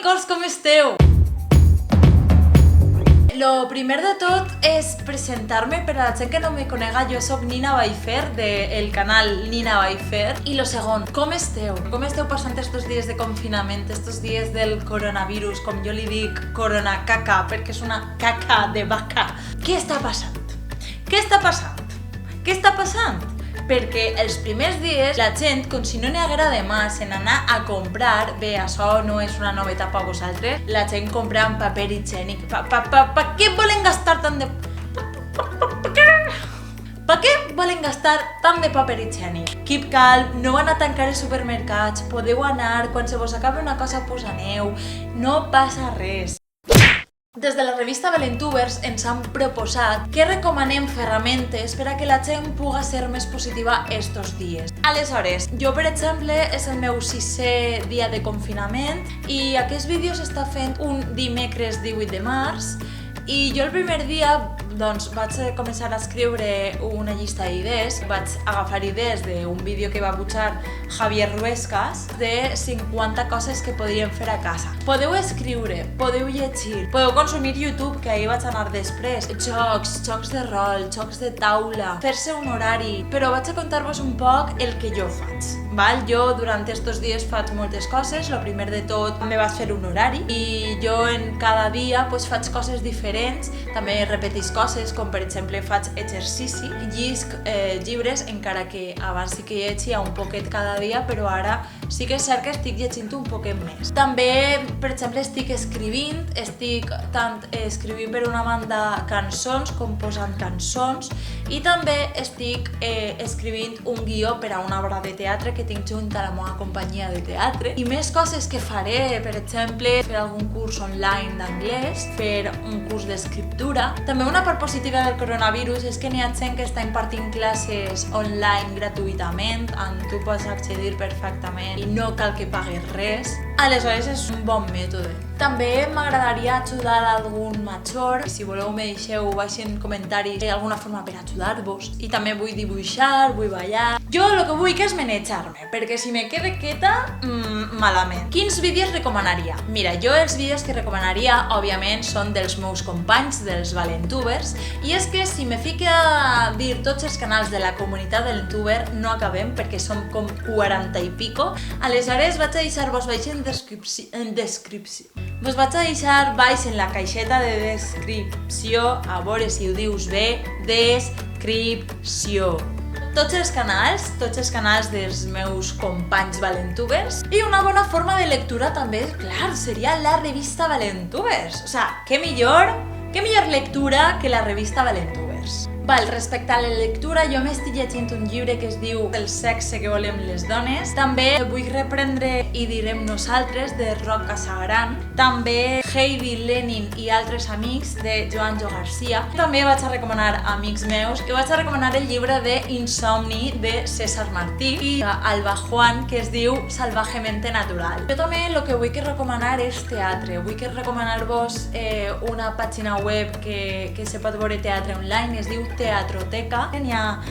amigos, com esteu? Lo primer de tot és presentar-me per a la gent que no me conega. Jo soc Nina Baifer, del canal Nina Baifer. I lo segon, com esteu? Com esteu passant estos dies de confinament, estos dies del coronavirus, com jo li dic coronacaca, perquè és una caca de vaca? Què està passant? Què està passant? Què està passant? Perquè els primers dies la gent, com si no n'hi haguera de mà, se n'anà a comprar, bé, això no és una novetat per vosaltres, la gent comprant paper higiènic. Per què volen gastar tant de... Per què volen gastar tant de paper higiènic? Keep calm, no van a tancar els supermercats, podeu anar, quan se vos acabi una cosa pues aneu, no passa res. Des de la revista Valentubers ens han proposat que recomanem ferramentes per a que la gent puga ser més positiva estos dies. Aleshores, jo per exemple és el meu 6è dia de confinament i aquest vídeo s'està fent un dimecres 18 de març i jo el primer dia doncs vaig començar a escriure una llista d'idees. Vaig agafar idees d'un vídeo que va pujar Javier Ruescas de 50 coses que podríem fer a casa. Podeu escriure, podeu llegir, podeu consumir YouTube, que ahir vaig anar després, jocs de rol, jocs de taula, fer-se un horari, però vaig a contar-vos un poc el que jo faig. Val? Jo durant estos dies faig moltes coses. Lo primer de tot me vaig fer un horari i jo en cada dia pues, faig coses diferents, també repetís coses, com per exemple faig exercici, llisc llibres, encara que abans sí que llegia un poquet cada dia, però ara sí que és cert que estic llegint un poquet més. També, per exemple, estic escrivint tant escrivint per una banda cançons com posant cançons i també estic escrivint un guió per a una obra de teatre que tinc junt a la meva companyia de teatre i més coses que faré, per exemple, fer algun curs online d'anglès, fer un curs d'escriptura. També una part positiva del coronavirus és que n'hi ha gent que està impartint classes online gratuïtament, on tu pots accedir perfectament i no cal que pagues res. Aleshores és un bon mètode. També m'agradaria ajudar algun major. Si voleu me deixeu baix en comentaris alguna forma per ajudar-vos. I també vull dibuixar, vull ballar. Jo el que vull és manejar-me, perquè si me quede quieta, malament. Quins vídeos recomanaria? Mira, jo els vídeos que recomanaria, òbviament, són dels meus companys, dels Valentubers, i és que si me fique a dir tots els canals de la comunitat Valentuber, no acabem, perquè som com 40 i pico. Aleshores vaig a deixar-vos baix en descripció. Vos vaig a deixar baix en la caixeta de descripció, a veure si ho dius bé, descripció. Tots els canals dels meus companys Valentubers i una bona forma de lectura també, clar, seria la revista Valentubers. O sea, què millor lectura que la revista Valentubers. Val, respecte a la lectura, jo m'estic llegint un llibre que es diu El sexe que volem les dones. També vull reprendre I direm nosaltres, de Roc Casagran. També Heidi, Lenin i altres amics, de Joan Jo Garcia. També vaig a recomanar amics meus i vaig a recomanar el llibre de Insomni, de César Martí, i Alba Juan, que es diu Salvajemente Natural. Jo també el que vull recomanar és teatre. Vull recomanar-vos una pàgina web que se pot veure teatre online, es diu Teatroteca. N'hi ha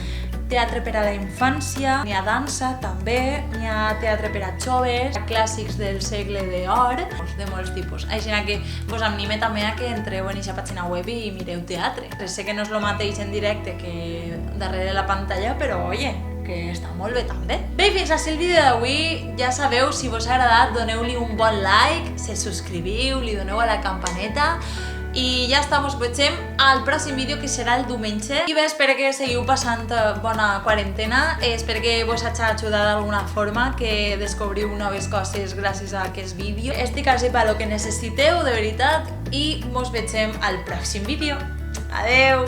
teatre per a la infància, n'hi ha dansa també, n'hi ha teatre per a joves, clàssics del segle d'or, de molts tipus. Així que vos anime també a que entreu en aquesta pàgina web i mireu teatre. Sé que no és el mateix en directe que darrere la pantalla, però oye, que està molt bé també. Bé, fins així el vídeo d'avui. Ja sabeu, si vos ha agradat, doneu-li un bon like, se subscriviu, li doneu a la campaneta i ja està, ens veiem al pròxim vídeo, que serà el diumenge. I bé, espero que seguiu passant bona quarantena, espero que vos hagi ajudat d'alguna forma, que descobriu noves coses gràcies a aquest vídeo. Estic així per lo que necessiteu, de veritat, i ens veiem al pròxim vídeo. Adeu!